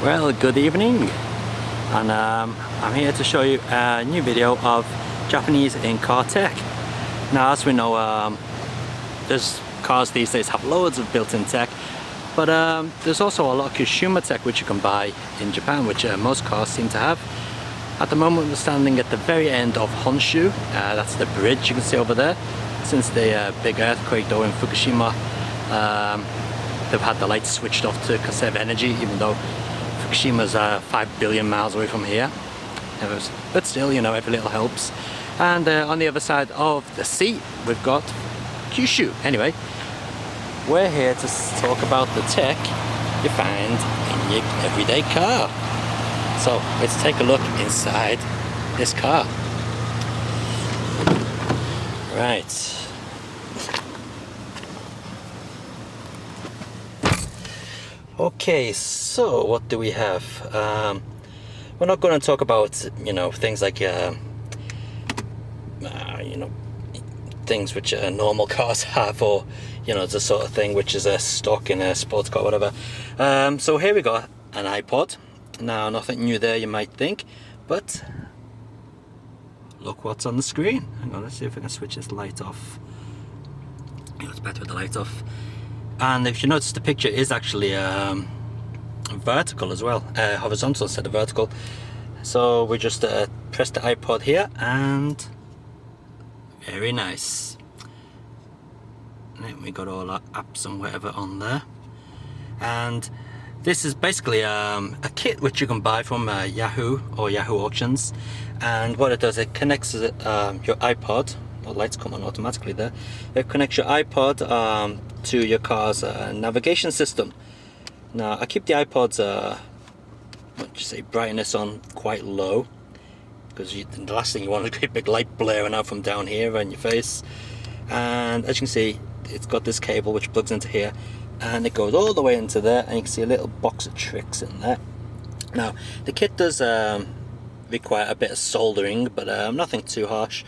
Well, good evening, and I'm here to show you a new video of Japanese in-car tech. Now, as we know, there's cars these days have loads of built-in tech, but there's also a lot of consumer tech which you can buy in Japan, which most cars seem to have. At the moment, we're standing at the very end of Honshu. That's the bridge you can see over there. Since the big earthquake though in Fukushima, they've had the lights switched off to conserve energy, even though Fukushima's 5 billion miles away from here. But still, you know, every little helps. And on the other side of the sea, we've got Kyushu. Anyway, we're here to talk about the tech you find in your everyday car. So let's take a look inside this car. Right. Okay, so what do we have? We're not going to talk about, you know, things like, you know, things which normal cars have, or, you know, the sort of thing which is a stock in a sports car, whatever. So here we got an iPod. Now, nothing new there, you might think, but look what's on the screen. Hang on, let's see if I can switch this light off. You know, it's better with the light off. And if you notice, the picture is actually vertical as well, horizontal instead of vertical. So we just press the iPod here, and very nice. And then we got all our apps and whatever on there. And this is basically a kit which you can buy from Yahoo or Yahoo Auctions. And what it does, it connects your iPod. The lights come on automatically there. It connects your iPod to your car's navigation system. Now, I keep the iPod's brightness on quite low, because the last thing you want is a great big light blaring out from down here in your face. And as you can see, it's got this cable which plugs into here, and it goes all the way into there, and you can see a little box of tricks in there. Now, the kit does require a bit of soldering, but nothing too harsh.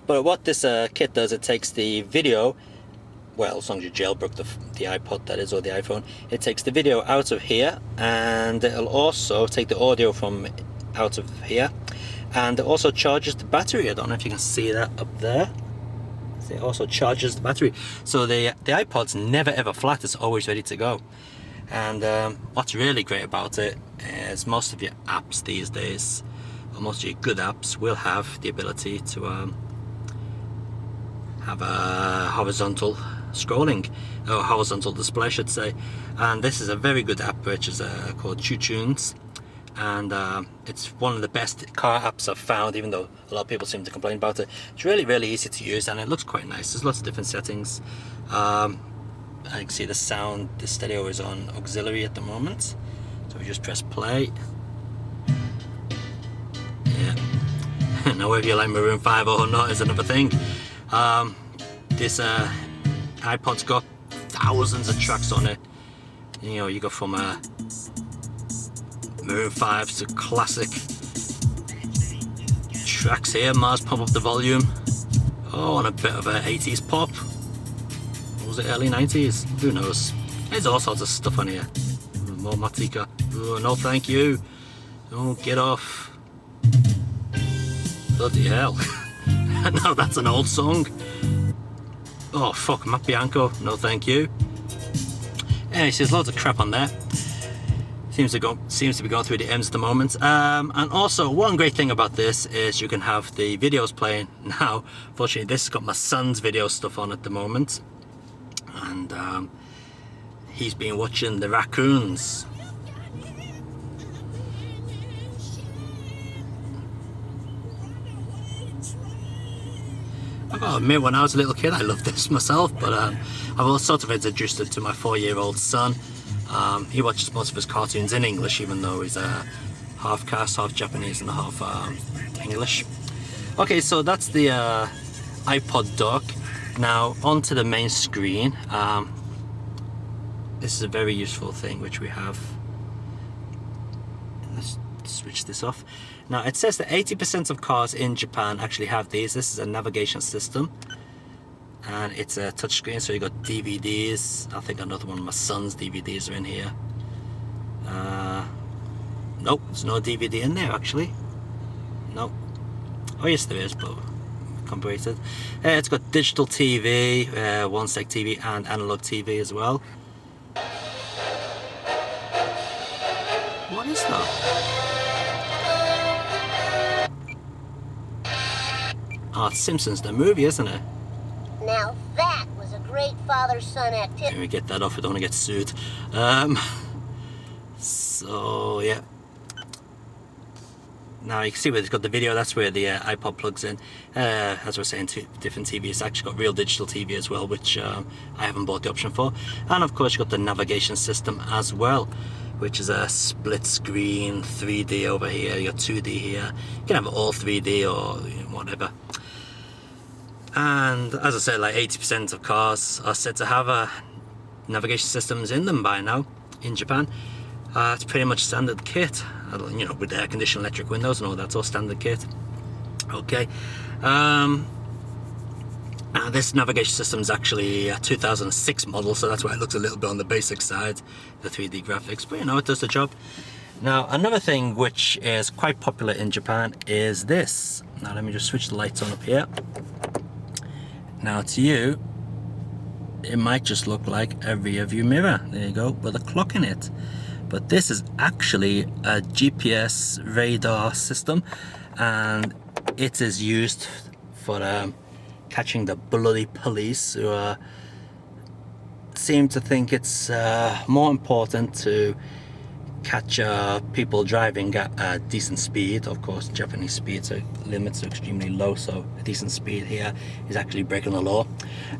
But what this kit does, it takes the video, well, as long as you jailbroke the iPod, that is, or the iPhone, it takes the video out of here, and it'll also take the audio from out of here, and it also charges the battery. I don't know if you can see that up there. It also charges the battery, so the iPod's never ever flat, it's always ready to go. And what's really great about it is most of your apps these days, or most of your good apps, will have the ability to have a horizontal scrolling, or horizontal display, I should say. And this is a very good app which is called ChuTunes, and it's one of the best car apps I've found, even though a lot of people seem to complain about it. It's really easy to use, and it looks quite nice. There's lots of different settings. I can see the sound, the stereo is on auxiliary at the moment, so we just press play. Yeah. Now whether you like Maroon 5 or not is another thing. This iPod's got thousands of tracks on it. You know, you go from Maroon 5 to classic tracks here. Mars, pump up the volume. Oh, and a bit of a 80s pop. Or was it early 90s? Who knows? There's all sorts of stuff on here. More Matika. Oh, no thank you. Oh, get off. Bloody hell. Now that's an old song. Oh fuck, Matt Bianco, no thank you. Anyway, there's loads of crap on there. Seems to be going through the ends at the moment. And also, one great thing about this is you can have the videos playing. Now, fortunately, this has got my son's video stuff on at the moment, and he's been watching the raccoons. I gotta admit, when I was a little kid, I loved this myself, but I've sort of introduced it to my 4-year-old son. He watches most of his cartoons in English, even though he's half caste, half Japanese, and half English. Okay, so that's the iPod dock. Now, onto the main screen. This is a very useful thing which we have. Let's switch this off. Now, it says that 80% of cars in Japan actually have these. This is a navigation system, and it's a touchscreen, so you got DVDs. I think another one of my son's DVDs are in here. Nope, there's no DVD in there actually. Nope. Oh yes there is, but comparated. It's got digital TV, one stick TV and analog TV as well. What is that? Oh, it's Simpsons the movie, isn't it? Now that was a great father-son activity. Let me get that off, I don't want to get sued. So yeah. Now you can see where it's got the video, that's where the iPod plugs in. As we're saying, two different TVs. It's actually got real digital TV as well, which I haven't bought the option for. And of course you've got the navigation system as well, which is a split screen 3D over here. You got 2D here. You can have it all 3D or whatever. And as I said, like 80% of cars are said to have navigation systems in them by now in Japan. It's pretty much standard kit, you know, with air conditioned electric windows and all that, all standard kit. Okay. This navigation system is actually a 2006 model, so that's why it looks a little bit on the basic side, the 3D graphics, but you know, it does the job. Now, another thing which is quite popular in Japan is this. Now, let me just switch the lights on up here. Now, to you, it might just look like a rear view mirror. There you go, with a clock in it. But this is actually a GPS radar system, and it is used for catching the bloody police who seem to think it's more important to catch people driving at a decent speed. Of course, Japanese speeds limits are extremely low, so a decent speed here is actually breaking the law.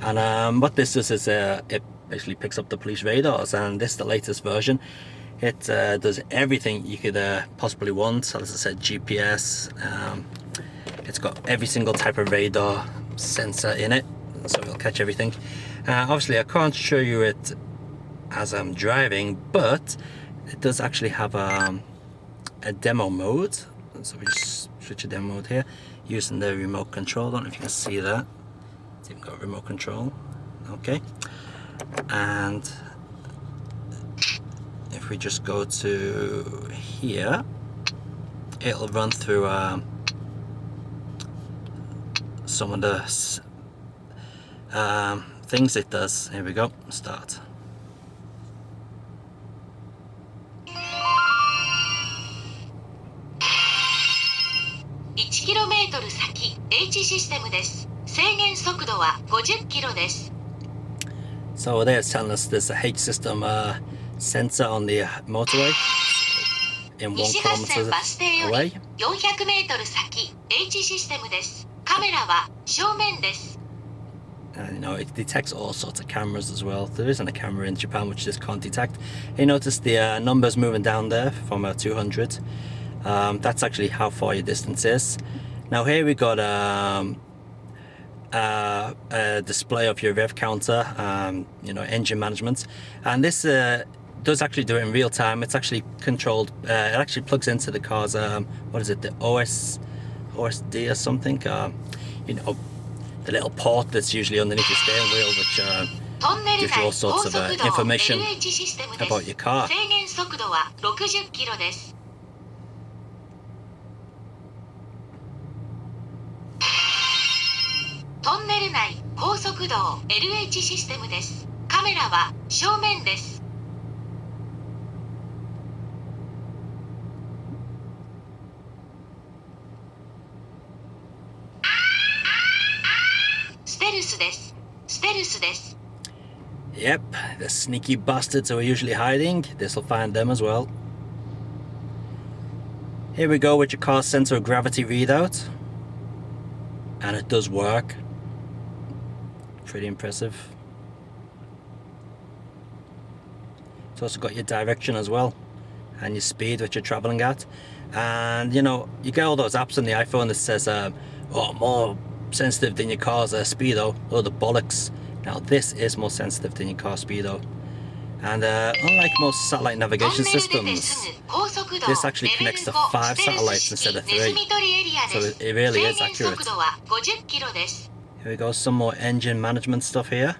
And what this does is it basically picks up the police radars, and this is the latest version. It does everything you could possibly want. As I said, GPS. It's got every single type of radar sensor in it, so it'll catch everything. Obviously, I can't show you it as I'm driving, but it does actually have a demo mode. So we just switch a demo mode here using the remote control. I don't know if you can see that. It's even got remote control. Okay. And if we just go to here, it'll run through some of the things it does. Here we go, start. 1km 先 H システムです。制限速度は50キロです。 So there it's telling us there's a H system sensor on the motorway in 1 kilometer away. 400m 先 H システムです。カメラは正面です。 And you know, it detects all sorts of cameras as well. There isn't a camera in Japan which this can't detect. You notice the numbers moving down there from 200. That's actually how far your distance is. Now here we got a display of your rev counter, you know, engine management, and this does actually do it in real time. It's actually controlled. It actually plugs into the car's what is it, the OSD or something? You know, the little port that's usually underneath your steering wheel, which gives you all sorts of information about your car. 制限速度は60キロです。 トンネル内高速道 LH システムです。カメラは正面です。ステルスです。ステルスです。 Yep, the sneaky bastards who are usually hiding, this will find them as well. Here we go with your car's center of gravity readout. And it does work. Pretty impressive. It's also got your direction as well, and your speed which you're traveling at. And you know, you get all those apps on the iPhone that says oh, more sensitive than your car's speedo. Oh, the bollocks. Now this is more sensitive than your car's speedo. And unlike most satellite navigation systems, this actually connects to 5 satellites instead of 3. So it really is accurate. Here we go, some more engine management stuff here.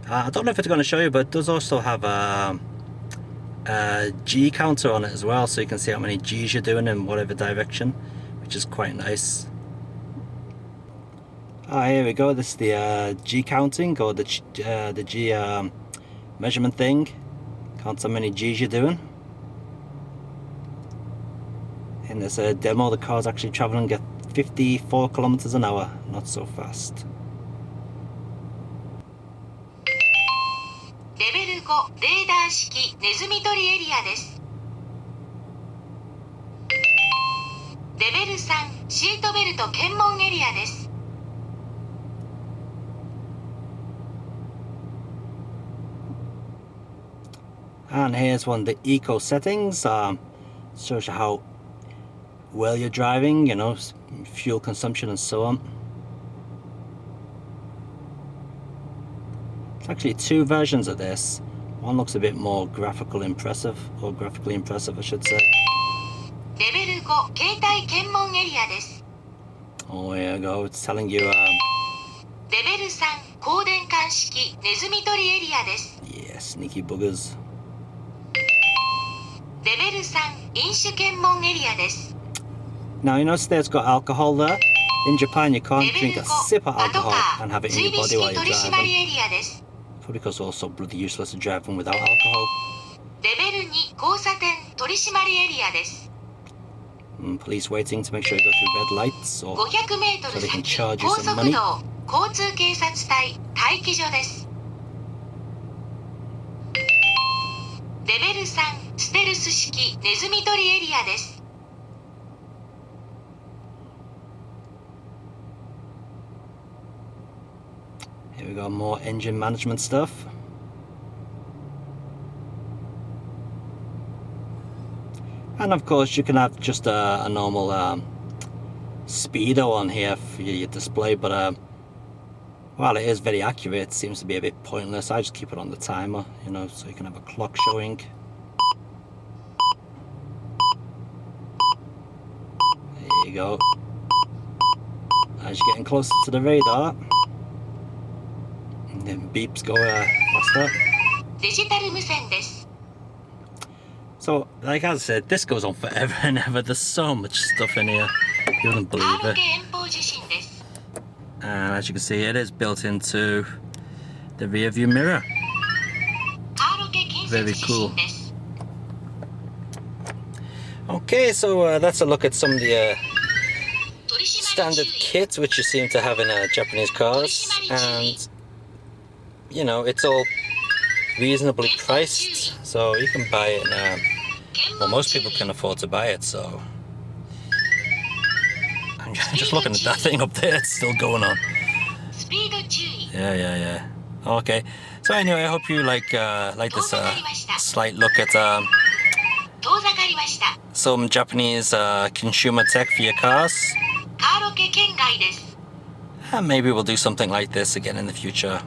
I don't know if it's going to show you, but it does also have a G counter on it as well, so you can see how many G's you're doing in whatever direction, which is quite nice. Here we go. This is the G counting, or the G measurement thing. Counts how many G's you're doing. In this demo, the car's actually traveling at 54 kilometers an hour, not so fast. Level 5レーダー式ネズミ捕りエリアです。レベル3シートベルト検問エリアです。And here's one of the eco settings. Shows you how well you're driving, you know, fuel consumption and so on. There's actually two versions of this. One looks a bit more graphically impressive, I should say. レベル5携帯検問エリアです。 Oh, here we go. It's telling you レベル3光電管式ネズミ捕りエリアです。 yeah, sneaky buggers. レベル3飲酒検問エリアです。 Now you notice there it's got alcohol there. In Japan you can't drink a sip of alcohol and have it in your body while you're driving. Probably because it's also bloody useless to driving without alcohol. レベル2交差点取り締まりエリアです。 Police waiting to make sure you go through red lights, or 500メート so ル they can 先 charge you 高 some 速 money. 道交通警察隊待機所です。レベル3ステルス式ネズミ捕りエリアです。 Here we got more engine management stuff. And of course you can have just a normal speedo on here for your display, but while it is very accurate, it seems to be a bit pointless. I just keep it on the timer, you know, so you can have a clock showing. There you go. As you're getting closer to the radar, and then beeps go faster. デジタル無線です。 So, like I said, this goes on forever and ever. There's so much stuff in here. You wouldn't カー believe ロ it. ケ遠方受信です。 And as you can see, it is built into the rear view mirror. カーロケ近接 Very 受 cool. 信です。 Okay, so that's a look at some of the 取り締まり注 standard 意。 kits which you seem to have in Japanese cars. And, you know, it's all reasonably priced. So you can buy it now. 検 Well, 問 most 注 people 意。 can afford to buy it, so... I'm just looking at that thing up there, it's still going on. スピード注意。 Yeah. Okay. So anyway, I hope you like this slight look at 遠ざかりました。 some Japanese consumer tech for your cars. カーロケ圏外です。And maybe we'll do something like this again in the future.